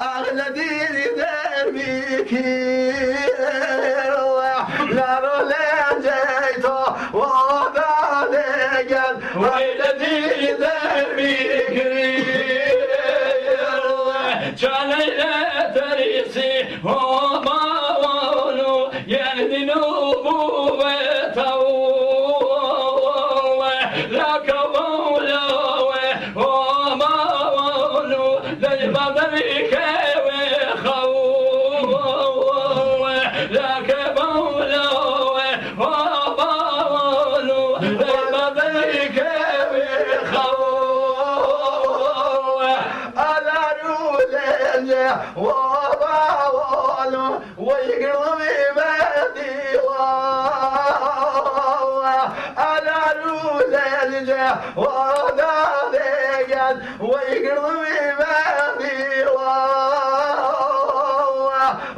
أغلى ديني دربيكي لارو لجيتو وضع لقل أغلى ديني دربيكي جالي تريسي وما ولو يهدنو بوبتو لك مولو وما ولو للبدرك وخو لك مولو وما ولو للبدرك وخو على رولي وضعوا ويقلبي بدي على رولي وضعوا ويقلبي بدي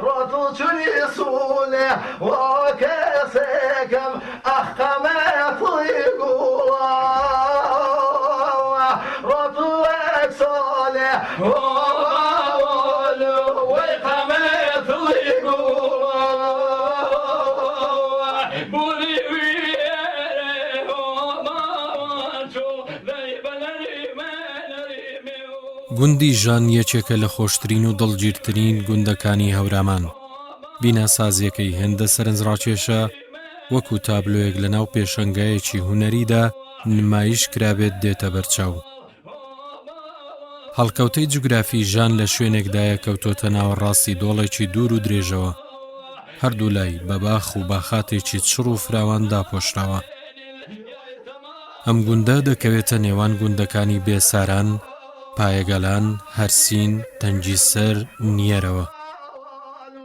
رطلتني صولي وكسكم أخمت يقول رطلك صالح گوندی ژان یەکێکە لە خۆشترین و دڵگیرترین گوندەکانی هەورامان. بیناسازیەکەی هێندە سەرنجڕاکێشە وەکو تابلۆیەک لە ناو پێشەنگایەکی هونەریدا نمایش کرابێت دێتە بەرچاو. هەڵکەوتەی جوگرافی ژان لە شوێنێکدایە کەوتۆتە ناوەڕاستی دۆڵێکی دوور و درێژەوە، هەردوو لای بە باخ و باخاتێکی چڕ و فراوان داپۆشراوە. ئەم گوندە دەکەوێتە نێوان گوندەکانی بێساران، پایەگەلان، هەرسین، تەنگیسەر، نیەرەوە.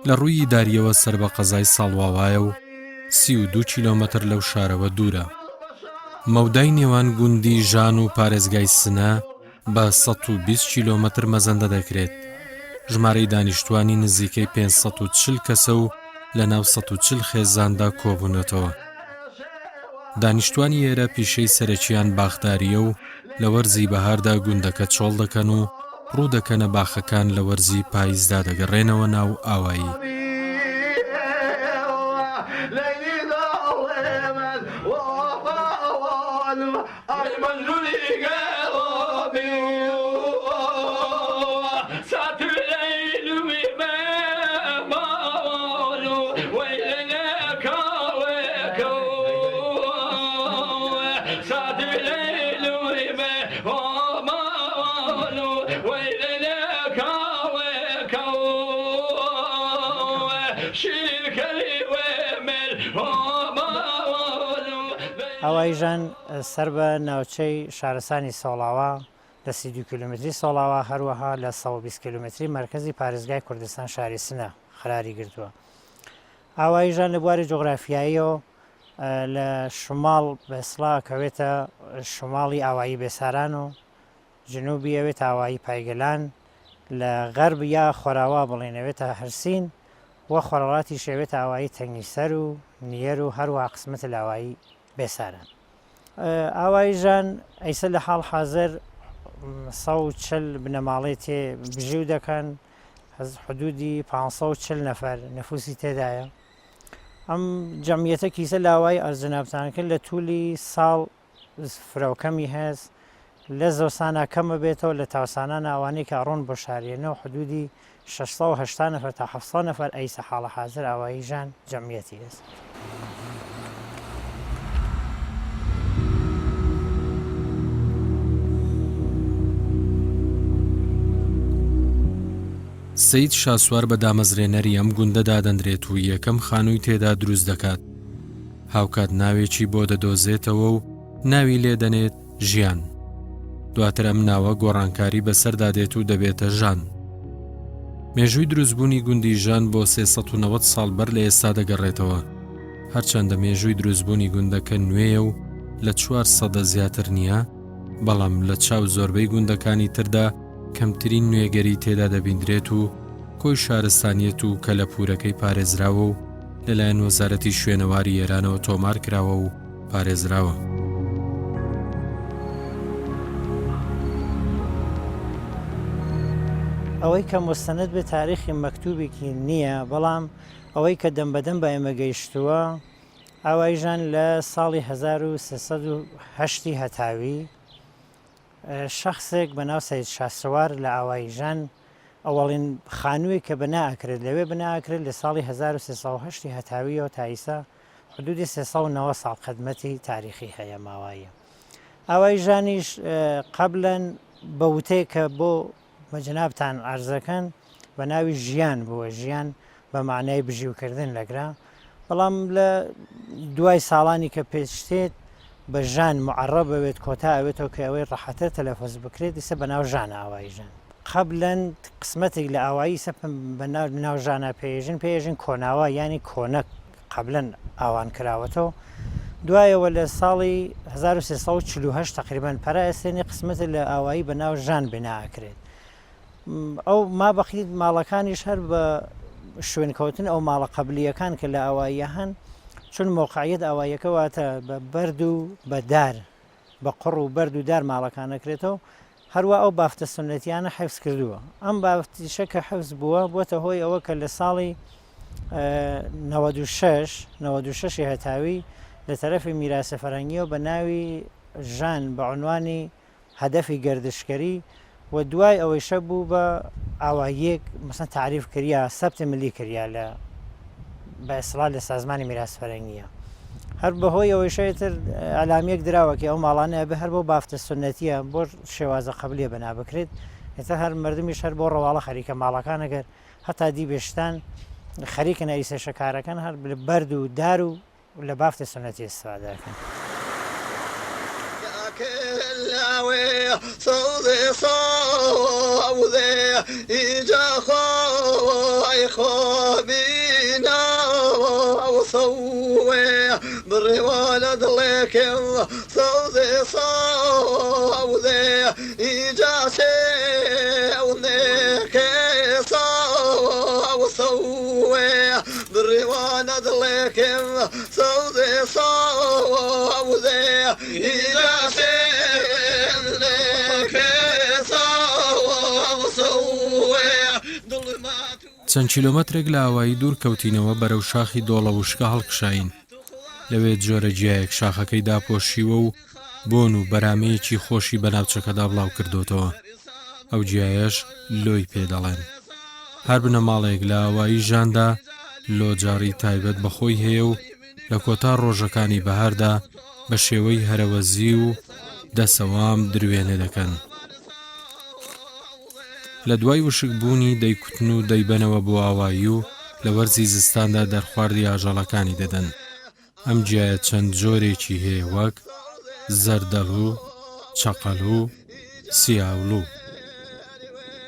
لە ڕووی داریەوە سەر بە قەزای ساڵواوایە و 32 کیلۆمەتر لەو شارەوە دوورە. مەودای نێوان گوندی ژان و پارێزگای سنە بە 120 کیلۆمەتر مەزەندە دەکرێت. ژمارەی دانیشتوانی نزیکەی 540 کەسە و لە ناو 140 خێزاندا کۆبوونەتەوە. دانیشتوانی ئێرە پیشەی سەرەکیان باخداریە و لە وەرزی بەهاردا گوندەکە چۆڵ دەکەن و ڕوو دەکەنە باخەکان لە وەرزی پاییزدا دەگەڕێنەوە ناو ئاوایی. ئەوای ژان سەر بە ناوچەی شارستانی سۆڵاوە لە 32 کیلومتری سۆڵاوە، هەروەها لە 120 کیلومتری مرکزی پارێزگای کوردستان شاری سنە قراری گرتووە. ئاوای ژان لە بواری جۆغرافیاییەوە لە شماڵ بەسڵا کەوێتە شماڵی ئاوایی بێساران و جنوبی ئەوێت ئاوایی پایگەلان، لە غەرب یا خۆراوا بڵێنەوێتە هەرسین وە خۆڕەڵاتی شێوێتە ئاوایی تەنگیسەر و نیەر و هەروە قسمەتە لاوایی بێساران. ئاوای ژان ئەیسە لە حاڵ حاضر 140 بنەماڵی تێ بژیو دەکەن، حدودی 540 نەفەر نەفوسی تێدایە. ئەم جەمیەتە کیسە لاوای ئەرزنابتانکە لە توولی ساڵ فرەوکەمی هەست، لە زۆسانە کەمە بێتەوە لە تاوسانە ئەوانەی کە ئەڕۆن بۆ شارێنەوە حدودی 680 نەفەر تا 700 نەفەر ئەیسە حاڵە حاضر ئاوایی ژان جەمیەتی هەست. سەید شاسوار بە دامەزرێنەری ئەم گوندەدا دەندرێت و یەکەم خانووی تێدا دروست دەکات. هاوکات ناوێکی بۆ دەدۆزێتەوە و ناوی لێدەنێت ژیان. دواتر ئەم ناوە گۆڕانکاری بەسەردادێت و دەبێتە ژان. مێژووی دروستبوونی گوندی ژان بۆ 390 ساڵ بەر لە ئێستا دەگەڕێتەوە، هەرچەندە مێژووی دروستبوونی گوندەکە نوێیە و لە 400 زیاتر نییە، بەڵام لە چاو زۆربەی گوندەکانی تردا کەمترین نوێگەری تێدا دەبیندرێت و کۆی شارستانیەت و کە لە پورەکەی پارێزراوە و لەلایەن وەزارەتی شوێنەواری ئێرانەوە تۆمار کراوە و پارێزراوە. ئەوەی کە مستەند بێ تاریخی مەکتوبێکی نییە، بەڵام ئەوەی کە دەمبەدەم بە ئێمە گەیشتووە ئاوایژان لە ساڵی 1380 هەتاوی شخصێک بەناو سەید شاسوار لە ئاوایژان ئەوەڵین خانووی کە بەناکرێت لەوێ بەناکرێت لە ساڵی 1380 هەتاویەوە تا ئیسا حدودی 390 ساڵ خدمەتی تاریخی هەیە ماوایە. ئاوایژانیش قبلەن بە وتەیە کە بۆ مەجنابتان ئارزەکەن بە ناوی ژیان بووە، ژیان بە معنای بژیوکردن لەگرا، بەڵام لە دوای ساڵانی کە پێشتێت بە ژان معڕە بەوێت کۆتا ئەوێتەوە کە ئەوەی ڕەحەتە تەلەفۆز بکرێت دیسە بەناو ژان ئاوایژان. قبلەن قسمەتێک لە ئاوایی سە بەناو ژانە پێژن کۆناوە ینی کۆنە قبلەن ئاوان کراوەتەوە. دوایەوە لە ساڵی 1348 تقریبان پەرایسێنی قسمەتە لە ئاوایی بەناو ژان بناکرێت. ئەو ما بەخیت ماڵەکانیش هەر بە شوێنکەوتن ئەو ماڵە قبلیەکان کە لە ئاواییە هەن، چون مۆقعیت ئاواییەکە واتە بە بەرد و بەدار بە قڕ و بەرد و دار ماڵەکان نەکرێتەوە، هەروە ئەو بافتە سنەتیانە حفظ کردووە. ئەم بافتیشە کە حفظ بووە بووەتە هۆی ئەوە کە لە ساڵی 96 هەتاوی لە تەرەفی میراسە فەرەنگیەوە بە ناوی ژان بە عنوانی هەدەفی گەردشکەری و دوای ئەوەیشە بوو بە ئاواییەک مەسەن تعریف کردیا سەبتە ملی کردیا لە بە ئیسڵات لە سازمانی میراث فەرەنگیە. هەر بەهۆی ئەوەیشەتر ئەلامیەک دراوە کە ئەو ماڵانەیە بە هەر بۆ بافتە سنەتیە بۆ شێوازە قبلیە بەنا بکرێت، ئێستا هەر مردمیش هەر بۆ ڕەواڵە خەریکە ماڵەکان ئەگەر هەتا دی بێشتان خەریکن ئەیسە شەکارەکان هەر بەرد و دار و لە بافتە سنەتی استفادەکەن. صوتي صوتي إجا خوي خوبينا وصوي بالروالد لكن صوتي صوتي إجا سيونيك وصوي بالروالد لكن صوتي صوتي إجا چەند کیلۆمەترێک لە ئاوایی دوور کەوتینەوە بەرەو شاخی دۆڵە وشکە هەڵکشاین. لەوێ جۆرە جیایەک شاخەکەی داپۆشیوە و بۆن و بەرامەیەکی خۆشی بە ناوچەکەدا بڵاو کردوتەوە. ئەو جیایەش لۆی پێدەڵێن. هەر بنە ماڵێک لە ئاوایی ژاندا لۆجاری تایبەت بەخۆی هەیە و لە کۆتا ڕۆژەکانی بەهاردا بە شێوەی هەرەوەزی و دەسەوام دروێنێ دەکەن. لە دوای وشک بوونی دەیکوتن و دەیبەنەوە بۆ ئاوایی و لە وەرزی زستاندا دەرخواردی ئاژەڵەکانی دەدەن. ئەم جیایە چەند جۆرێکی هەیە وەک زەردەڵوو، چەقەلوو، سیاولوو.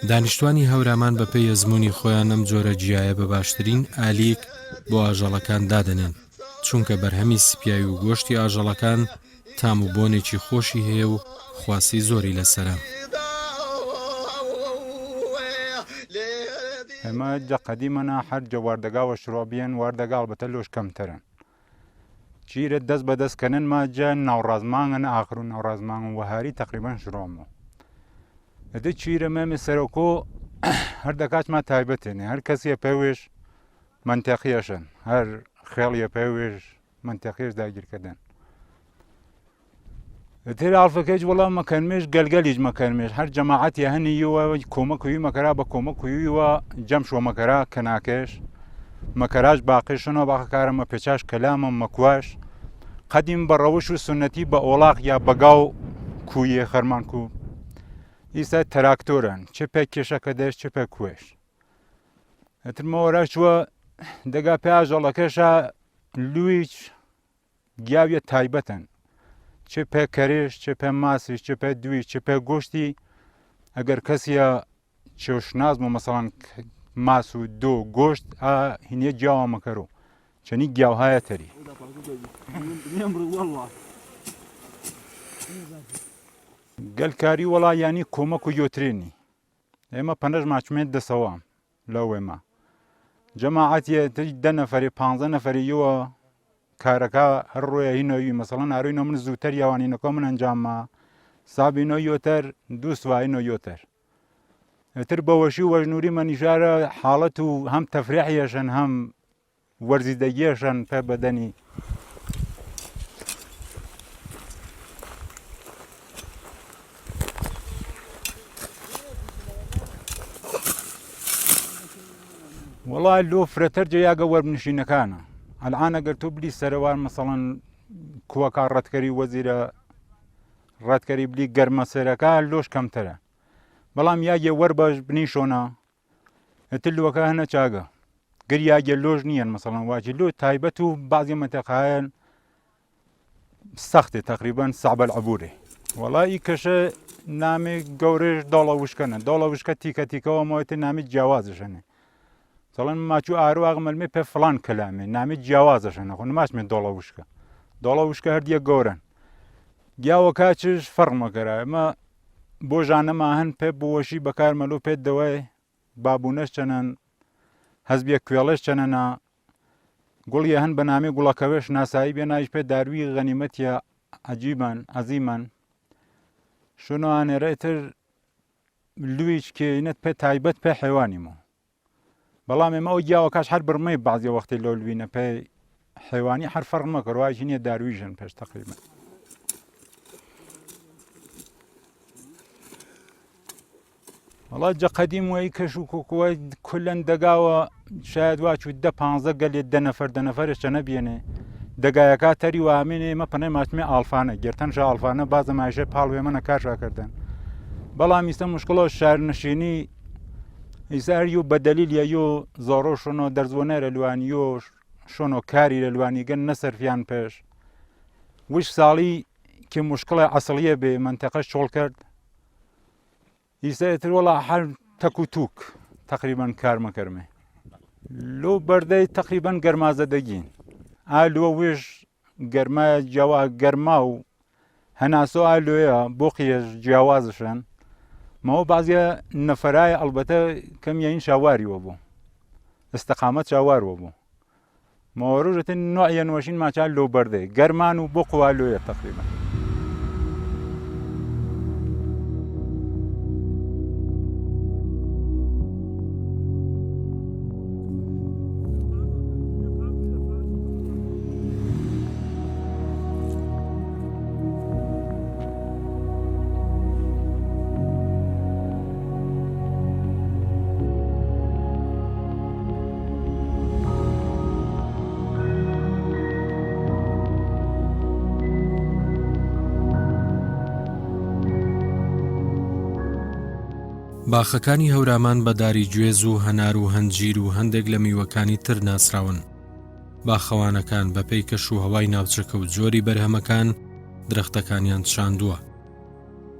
دانیشتوانی هەورامان بە پێی ئەزمموی خۆیان ئەم جۆرە جیایە بە باشترین ئالیک بۆ ئاژەڵەکان دادەنێن، چونکە بەرهەمی سپیایی و گۆشتی ئاژەڵەکان تام و بۆنێکی خۆشی هەیە و خواسی زۆری لەسرە. ئەمە جە قەدیمەنا هەر جە واردەگاوە شرۆبیان واردەگاڵ بەتە لۆش کەمترن. چیرە دەست بەدەستکەنن ماجە ناوڕازمانگەن ئاخر و ناوڕازمان و وەهاری تقریبان شرۆمە. ئەدە چیرە مەمە سەرۆکۆ هەر دەکاتما تایبەتێنێ هەر کەسیە پێوێش منتەقیەشن هەر خێڵیە پێوێش منتەقیش داگیرکردن. تێرە ئاڵفەکەیش وەڵام مەکەنمێش گەلگەلیش مەکەنمێش هەر جەماعەتی هەنیەوە کۆمەکوی مەکەرا بە کۆمەکویوە جەم شۆ مەکەرا کەناکەش مەکەراش باقیشنەوە باقەکارەمە پێچاش کەلامە مەکواش قەدیم بە ڕەوش و سنەتی بە ئۆڵاق یا بەگاو کویە خەرمان کو ئیستا تراکتۆرن چه پێ کێشەکە دەست چه پێ کوێش ئەترمەوەراچوە دەگا پێ ئاژەڵەکەشە لویچ گیاویە تایبەتن چه پێ کەرێش چه پێ ماسیش چه پێ دوی چه پێ گۆشتی ئەگەر کەسیە چێشنازمە مەسەڵەن ماس و دۆ گۆشت هینیە گیاوە مەکەرۆ چەنی گیاوهایە تەری گەلکاری وەڵا ینی کۆمەک و یۆترێنی ئێمە پەنەژ ماچمێت دەسەوام لەو ئێمە جەماعەتیە دە نەفەری 15 نەفەریەوە کارەکە هەر ڕۆیە هینەوی مەسەڵەن ئاروینە من زووتەر یاوانینەکە من ئەنجاممە سابینۆ یۆتەر دوو سوایینۆ یۆتەر تر بەوەشی وەژنووری مەنیژارە حاڵەت و هەم تەفریحیەشن هەم وەرزیدەگیەشن پێ بەدەنی وڵای لۆ فرەتەر جێیاگە وەربنشینەکانە ئەلعان ئەگەر تۆ بلی سەرەوار مەسەڵەن کووەکە ڕەتکەری وەزیرە ڕەتکەری بلی گەرمە سەرەکە لۆش کەمترە بەڵام یاگێ وەربەش بنی شۆنا ئەتر لۆکە هەنە چاگە گر یاگێ لۆژ نییەن مەسەڵەن واجی لۆ تایبەت و بازی مەتەقایەن سەختێ تەقریبەن سەعبە العەبورێ وەڵای کەشە نامی گەورەش دۆڵە وشکەنە دۆڵە وشکە تیکە تیکەوە مەوەتە نامی جیاوازشەنێ سەڵەن ماچوو ئارواغ مەلمێ پێ فڵان کەلامێ نامی جیاوازەشەنە خۆ نماشمێ دۆڵە وشکە دۆڵە وشکە هەردیە گەورن گیاوە کاچش فەرمەکەرا ئەمە بۆ ژانەما هەن پێ بۆوەشی بەکارمەلۆ پێت دەوای بابوونەش چەنەن هەزبیە کوێڵش چەنەنا گوڵیە هەن بە نامی گوڵەکەوێش ناسایی بێ نایش پێ داروی غەنیمەتیە عەجیبان عەزیمان شونوانێرەتر لویچ کێینەت پێ تایبەت پێ حیوانیمەوە بەڵام ئێمە ئەو گیاوە کاش هەر بڕمەی بازی وەختی لۆ لوینە پێی حیوانی هەر فەرق مەکە وایشی نییە دارویژن پێش تەقریبا وڵات جە قەدیم وی کەش و کوکووە کولەن دەگاوە شاید واچوو 10-15 گەلێت 10 نەفەرش چەنە بێنێ دەگایەکە تەری وامێنێ ئێمە پەنەی ماچمێ ئاڵفانە گرتەنش ئاڵفانە بازە مایشە پاڵ وێمەنە کارشاکردن بەڵام ئیسە مشکڵۆ شارنشینی ئیساریو بەدەلیل یۆ زۆڕۆ شۆنۆ دەرزۆنەرە لوانیۆ شۆنۆ کاری لە لوانیگەن نەسەرفیان پێش وش ساڵی کە مشکڵە ئەسڵیە بێ منتەقەش چۆڵ کرد ئیسەتر وەڵا هەر تەک و تووک تەقریبەن کارمەکەرمێ لۆ بەردەی تەقریبەن گەرمازەدەگین ئالووە وێژ گەرمایە جیاوا گەرما و هەناسۆ ئالوەیە بۆ قیەش جیاوازشن مەوە بازیە نەفەرایە ئەلبەتە کەمیین شاواریوە بوو ئەستەقامەت شاواروە بوو مەوەڕژەتن نوعە نوۆشین ماچال لۆ بەردەی گەرمان و بۆ قوالوەیە تەقریبەن باخەکانی هەورامان بە داری گوێز و هەنار و هەنجیر و هەندێک لە میوەکانی تر ناسراون. باخەوانەکان بەپێی کەش و هەوای ناوچەکە و جۆری بەرهەمەکان درەختەکانیان شاندووە.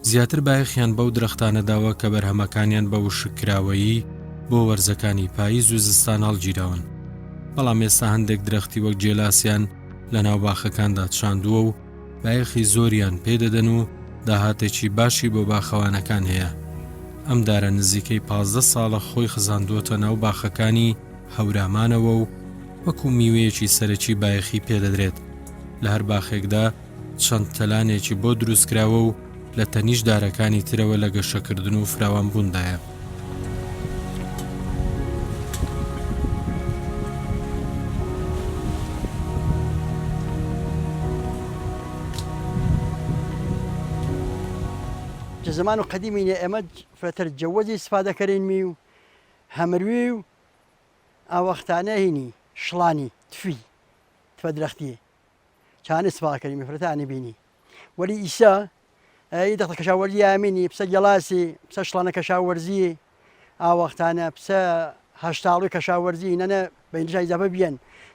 زیاتر بایەخیان بەو درەختانەداوە کە بەرهەمەکانیان بە وشکراوەیی بۆ وەرزەکانی پاییز و زستان هەڵگیراون. بەڵام ئێستا هەندێک درەختی وەک جێلاسیان لە ناو باخەکاندا شاندووە و بایەخی زۆریان پێدەدەن و داهاتێکی باشی بۆ باخەوانەکان هەیە. ئەم دارە نزیکەی 15 ساڵە خۆی خزاندووەتە ناو باخەکانی هەورامانەوە و وەکو میوەیەکی سەرەکی بایەخی پێدەدرێت. لە هەر باخێکدا چەند تەلانێکی بۆ دروستکراوە و لە تەنیش دارەکانی ترەوە لە گەشەکردن و فراوانبووندایە. زمان و قدیمی ئێمە فرەتەر جەوەزی استفادەکەرێنمی و هەمروێ و ئاوەختانە هینی شڵانی تفی تفە درەختیە چان استفادەکەرێنمی فرەتانی بینی وەری ئیسا دەخت کەشاوەرزی ئامینی پسە گەڵاسی پسە شڵانە کەشاوەرزی ئاوەختانە پسە هەشتاڵوی کەشاوەرزی نەنە بەینجای زەبە بیان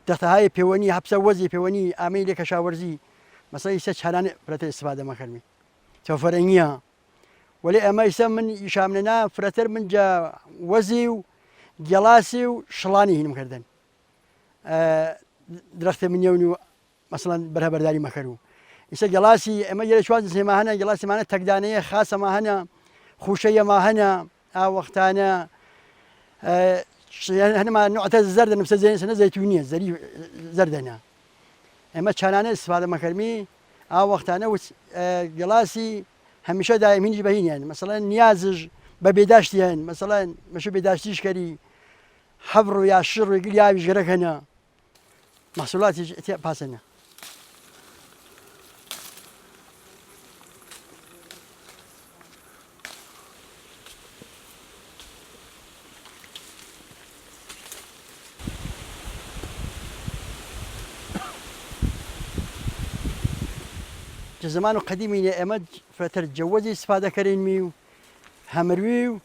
دەختەهای پەیوەنی هەپسە وەزی پەیوەنی ئامین لێ کەشاوەرزی مەسەڵ ئیسە چانان فرەتەر استفادە مەکەرمی چەوفەرەنگیە ولی ئەمە ئیسە من ئیشامنەنا فرەتەر من جا وەزی و گەڵاسی و شڵانی هینم کردن درەختە منێونی و مەسەڵەن بەرهەبەرداری مەکەر و ئیسە گەڵاسی ئەمە یەرە چوار سێما هەنە گەڵاسیمانە تەکدانەیە خاسەما هەنە خوشەیەما هەنە ئاوەختانە هەنەما نوعتە زەردەن پسە سەنە زەیتونیە زەری زەردەنە ئەمە چانانە استفادە مەکەرمی ئاوەختانە و گەڵاسی هەمیشە دائمینی بەهینیان مەسەڵەن نیازش بە بێداشتیان مەسەڵەن مەشە بێداشتیش کەری حەبڕ و یا شڕ و گلیاوی ژگەرەکەنە محصولاتی پاسەنە زمان و قدیمینە ئێمە فرەتەر جەوەزی استفادەکەرێنمی و هەمروی و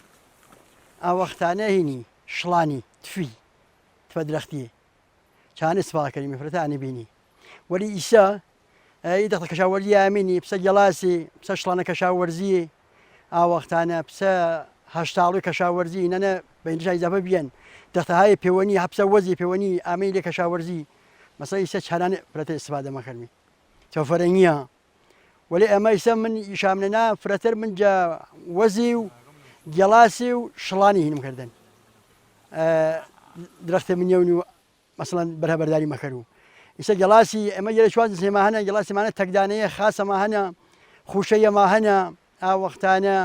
ئاوەختانە هینی شڵانی تفە درەختیە چانە استفادەکەرێنمی فرەتانە بینی وەلی ئیسا دەخڵ کەشاوەرزی ئامینی پسە گەڵاسی پسە شڵانە کەشاوەرزیە ئاوەختانە پسە هەشتاڵی کەشاوەرزی نەنە بەینجای زەبە بیان دەختەهای پەیوەنی هەپسە وەزی پەیوەنی ئامین لێ کەشاوەرزی مەسەڵ ئیسا چانە فرەتەر استفادە مەکەرمی چەوفەرەنگیە ولی ئەمە ئیسا من ئیشامنەنا فرەتەر من جا وەزی و گەڵاسی و شڵانی هینم کردن درەختە منێونی و مەسەڵەن بەرهەبەرداری مەکەر و ئیسا گەڵاسی ئەمە یەرە چوار جنسێما هەنە گەڵاسیمانە تەکدانەیە خاسەما هەنە خوشەیەما هەنە ئاوەختانە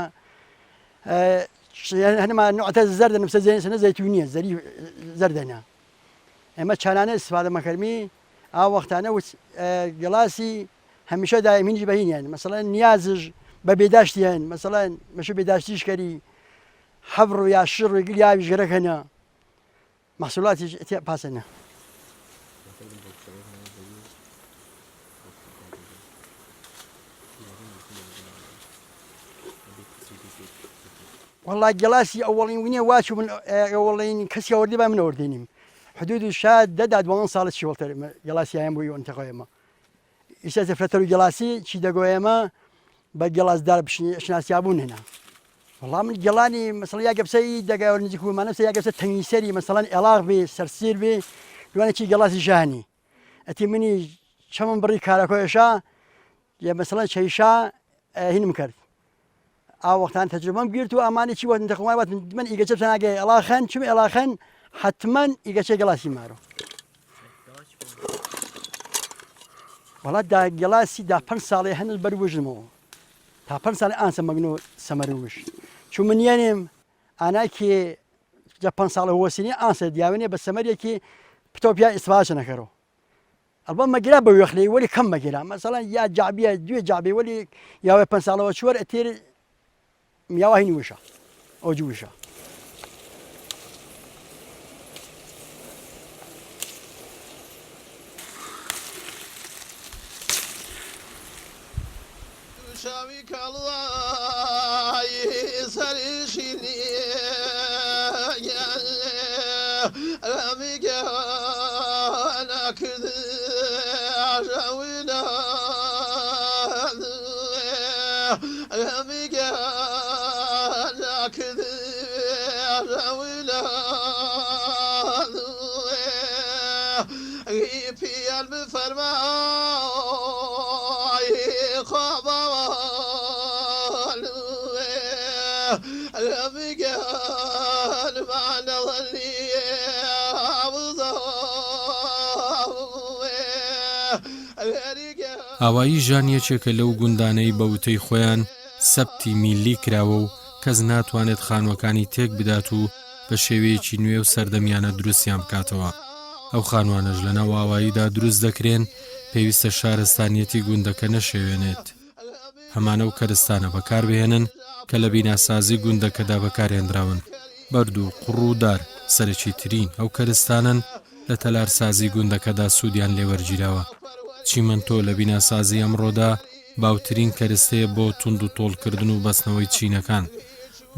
هەنەما نوعتە زەردە نفسە سەنە زەیتونیە زەری زەردەنا ئەمە چانانە استفادە مەکەرمی ئاوەختانە گەڵاسی هەمیشە دایمینی بەهینیان مەسەڵەن نیازش بە بێداشتیان مەسەڵەن مەشە بێداشتیش کەری حەبڕ و یا شڕ و گلیاوی ژگەرەکەنە محصولاتی پاسەنە والله گەڵاسی ئەوەڵین وینێ واچ من ئەوەڵین کەسی ئەوەردی با من ئەوەردێنیم حدود شاد دەدا دوان ساڵە چیوەڵتر گەڵاسییان بووی ئەنتەقۆیەمە ئیسا فرەتەر و گەڵاسی چی دەگۆیەمە بە گەڵاسدار شناسیابوون هێنا وەڵام من گەڵانی مەسەڵ یا گەپسەی دەگاوە نزیک بوومانە یا گەپسە تەنگی سەری مەسەڵەن ئێلاغ بێ سەرسیر بێ دوانێکی گەڵاسی ژانی ئەتی منی چەمن بڕی کارەکۆیشا یا مەسەڵەن چەیشا هینم کرد ئاوەختان تەجروبەم گرت و ئەمانێکی وەت دەخوای وات من ئیگەچە ناگەی ئەلاخەن چم ئێلاخەن حتمما ئیگەچە گەڵاسی مارۆ وڵات دا گەڵاسی دا 5 ساڵی هەنوز بەروژمەوە تا 5 ساڵی ئانسە مەگنۆ سەمەروش چون منیانێم ئاناکێ 5 ساڵە وەسینی ئانسە دیاوێنێ بە سەمەرێکی پتۆپیا ئیسفاش نەکەرەوە ئەڵبەم مەگرا بە وێخلەی وەلی کەم مەگرا مەسەڵەن یا جعبیە دوێ جعبی وەلی یاوێ 5 ساڵەوە چوەر ئەتێر میاوە هینی وشە ئەو جووشە شاوی کاڵای سەریشینی ئەمیگە ناکرد ئاژەویدا ئەمیگە ناکرد ئاژەویدا پیان بفەرما ئاوایی ژانیەکێکە لەو گوندانەی بە وتەی خۆیان سەبتی میلی کراوە و کەس ناتوانێت خانووەکانی تێک بدات و بە شێوەیەکی نوێ و سەردەمیانە دروستیان بکاتەوە. ئەو خانوانەش لەناو ئاواییدا دروست دەکرێن پێویستە شارستانیەتی گوندەکە نەشێوێنێت. هەمانە و کەرستانە بەکاربهێنن کە لە بیناسازی گوندەکەدا بەکارهێنراون. بەرد و قوڕ و دار سەرەکی ترین ئەو کەرستانن لە تەلارسازی گوندەکەدا سوودیان لێوەرگیراوە. چیمەنتۆ لە بیناسازی ئەمڕۆدا باوترین کەرستەیە بۆ توند و تۆڵکردن و بەستنەوەی چینەکان.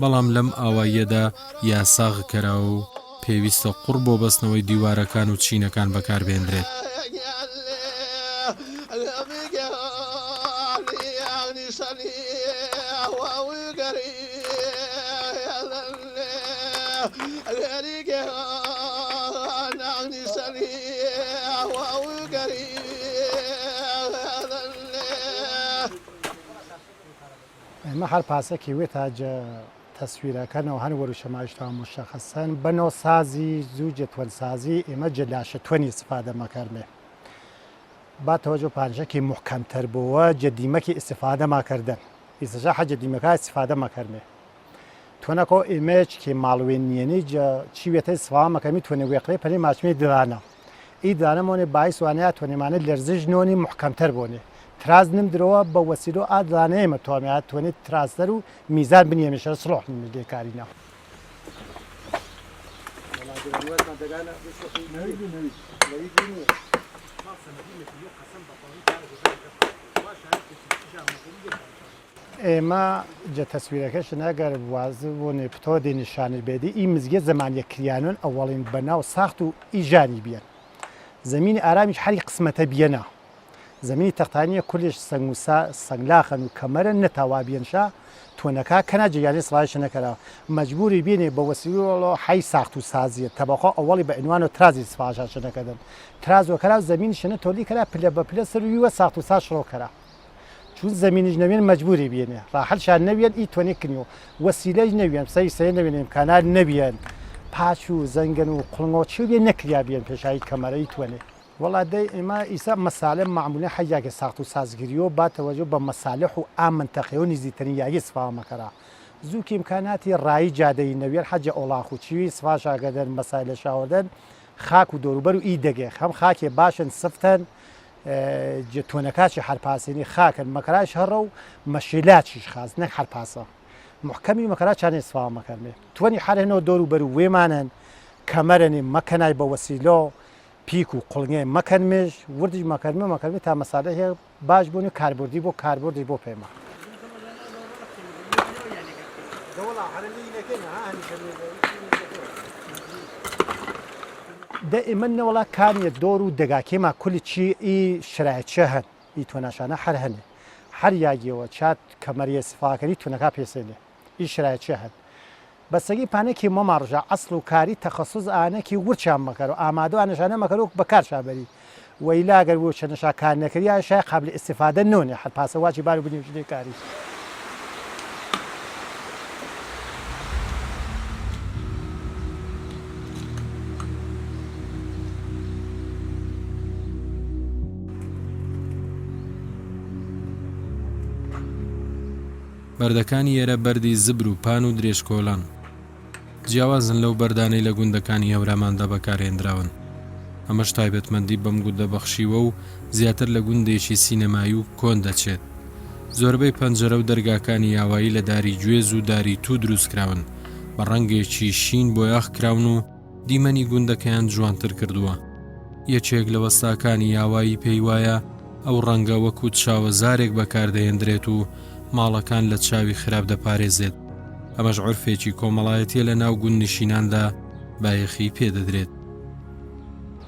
بەڵام لەم ئاواییەدا یاساغ کەراوە و پێویستە قوڕ بۆ بەستنەوەی دیوارەکان و چینەکان بەکاربهێنرێت. ئێمە هەر پاسێکی وێ تاجە تەسویرەکەنەوە هەن وەروشەمایشتان مشەخەسەن بەنەوە سازی زووجە توەنسازی ئێمە جەلاشە توەنی استفادە مەکەرمێ با تەوەجۆ پانژەکی محکەمتر بووە جەدیمەکی استفادە ماکردن ئیسەجا حەجە دیمەکە استفادە مەکەرمێ تۆنەکۆ ئێمەیەکی ماڵوێنیێنی چیوێتە سوامەکەمی توێنێ وێقلێ پەلی ماچمی دڵانە ئی دانەمۆنێ باعی سوانەیە توێنێمانە لەرزش نۆنی محکەمتەر بۆنێ تراز نم درەوە بە وەسیلۆ ئادانەیەمە تۆمیات توێنێت ترازتەر و میزان بنیێمێشە سڵۆح دێکارینە ئێمە جە تەسویرەکەش نەگەر وازە بۆنێ پتۆ دێنیشانی بێدی ئی مزگە زمانیە کریانون ئەوەڵین بەناو ساخت و ئیژانی بیان زمینی ئارامیش هەری قسمەتە بیەنە زمینی تەختانیە کولێش سەنگ و سەنگلاخەن و کەمەرە نەتاوا بیێنشا تۆنەکە کەنا جیانی سڵایش نەکەرەوە مەجبوری بینێ بە وەسیلۆ حی ساخت و سازیە تەبەخۆ ئەوەڵی بە ئەنوان و ترازی سفاشە نەکەدەن ترازۆکەرا زمین شنە تۆلی کەرا پلە بە پلە سەرویوە ساخت و سا شڕۆکەرا چون زمینیش نەوێن مەجبوری بێنێ ڕاحەتشان نەوێن ئی تۆنی کنیەوە وەسیلەی نەوێن سەی نەوێن ئیمکانات نەبیێن پاچ و زەنگەن و قڵنەوە چی بێ نەکریا بێن پێشایی کەمەرەی توێنێ وڵا دەی ئێمە ئیسا مەسالە معمولە حەیاگە ساخت و سازگریەوە باتەوەجە بە مەسالح و ئام منتەقەوە نزیکترین یاگی سفامەکەرا زووکی ئیمکاناتی ڕایی جادەی نەوێر حەجە ئۆڵاخ و چیوی سفاشاگەدەن مەسایلە شاوەدەن خاک و دەوروبەر و ئی دەگێ خەم خاکێ باشن سفتن تۆنەکاچی هەرپاسێنی خاکن مەکەراش هەڕە و مەشیلاتیش خاز نەک هەرپاسە محکەمی مەکەرا چانێ سفامەکەرمێ توەنی هەرهێنەوە دەوروبەر و وێمانن کەمەرەنی مەکەنای بە وەسیلۆ پیک و قڵنگێ مەکەنمێش وردی مەکەرمێ تا مەسالە هەیە باش بوونی کاربردی بۆ کاربردی بۆ پێمە دائما نەوەڵا کانیە دۆر و دەگاکێما کولی چی ئی شرایەتچە هەن ئی تۆناشانە هەر هەنێ هەر یاگیەوە چات کەمەریە سفاکەری تونەکە پێسێنێ ئی شرایەتچە هەن بەسەگی پانێکی مەماڕژە ئەسڵ و کاری تەخەسوس ئانەکی ورچیان مەکەر و ئامادە ئانەشانە مەکەرۆک بەکار شابەری وەیلاگەر بۆ چەنەشا کار نەکردیا شای قابل ئیسیفادە نۆنێ هەر پاسەواچی بار و بنیوشتەی کاری بەردەکانی ئێرە بەردی زبر و پان و درێژکۆڵان جیاوازن لەو بەردانەی لە گوندەکانی هەوراماندا بەکارهێنراون ئەمەش تایبەتمەندی بەم گوندە بەخشیوە و زیاتر لە گوندێکی سینەمایی و کۆن دەچێت زۆربەی پەنجەرە و دەرگاکانی یاوایی لە داری گوێز و داری تو دروستکراون بە ڕەنگێکی شین بۆ یاخ کراون و دیمەنی گوندەکەیان جوانتر کردووە یەکێک لە وەستاکانی یاوایی پێی وایە ئەو ڕەنگە وەکو چاوەزارێک بەکاردەهێنرێت و ماڵەکان لە چاوی خراپ دەپارێزێت ئەمەش عورفێکی کۆمەڵایەتیە لە ناو گوند نشیناندا بایەخی پێدەدرێت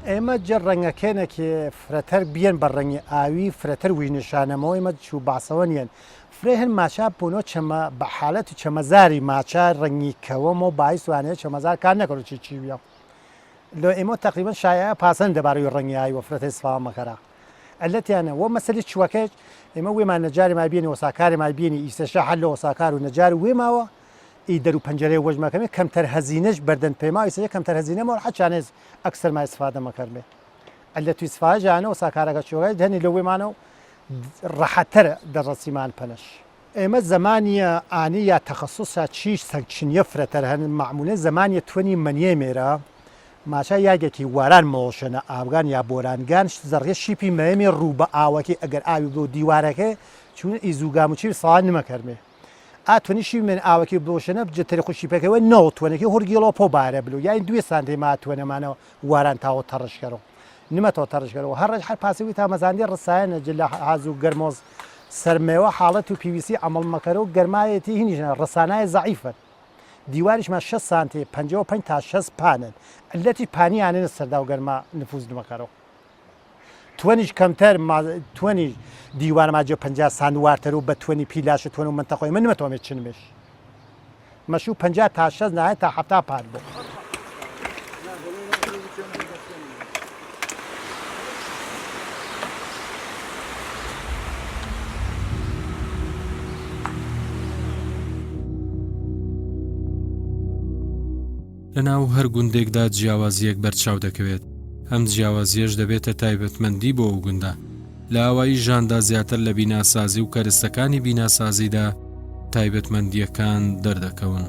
ئێمە جە ڕەنگەکێنێکی فرەتەر بیان بە ڕەنگی ئاوی فرەتەر وی نیشانەمەوە ئمە چوو باسەوە نیەن فرێ هەن ماچا بۆنۆ چەمە بە حالەتی چەمەزاری ماچا ڕەنگی کەوەمە و باعی سوانەیە چەمەزار کار نەکەڕ چیویە لە ئێمە تقریبان شایە پاسەن دەبارەوەی ڕەنگی ئاوی وە فرەتەی سفامەکەرا ئەلەتیانە وە مەسەلی چوەکەش ئێمە وێمان نەجاری ما بینی وەساکاری ما بینی ئیسەشە هەر لە وەساکار و نەجار وێماوە ئی دەرو پەنجەرەی وەژمەکەمێ کەمتەر هەزینەش بەردەن پێما ئیسەیە کەمتەر هەزینەمەوە حەچانێز ئەکسەر ما ئیسفادە مەکەرمێ ئەلە توی سفاجانە وەساکارەکە چۆگای دهنی لە وێمانە و ڕەحەتەر دەڕەسیمان پەنەش ئێمە زمانیە ئانی یا تەخەسوسە چیش سەنگچینیە فرەتەر هەن معمولە زمانیە توەنی مەنیە مێرە ماچە یاگێکی واران مۆشنە ئاوگان یا بۆرانگان زەڕێ شیپی مەێمی ڕوو بە ئاوەکی ئەگەر ئاوی بۆ دیوارەکە چون ئیزوگام و چی ساڵ نمەکەرمێ ئاتوانیشی من ئاوەکی بڵۆشنە بجتەری خوشیپەکەەوە نەوتوانێکی هورگیڵۆ پۆ بارە بلو یاین دوێ سانتی ماتوانەمانەوە واران تاوە تەڕشکەرەوە نمەتەوە تەڕشکەرەوە هەڕێک هەر پاسەوی تا مەزاندی ڕسایەنە جل لە حاز و گەرمۆز سەرمێوە حاڵەت و پیویسی ئەمەڵ مەکەرە و گەرمایەتی هینیژنە ڕسانایە زەعیفن دیواریشمان 6 سانتی 55 تا 6 پانن ئەلەتی پانیانێنە سەردا و گەرما نفوز نمەکەرەوە توەنیش کەمتەر توەنی دیوارماجە 50 ساندوارتەر و بە توەنی پیلاشە توەن و منتەخۆی من نمەتوانێت چنمێش مەشوو 50 تا 6 نهایەت تا 7 پار بوو لەناو هەر گوندێکدا جیاوازیەک بەرچاو دەکەوێت ئەم جیاوازیەش دەبێتە تایبەتمەندی بۆ ئەو گوندە لە ئاوایی ژاندا زیاتر لە بیناسازی و کەرستەکانی بیناسازیدا تایبەتمەندیەکان دەردەکەون.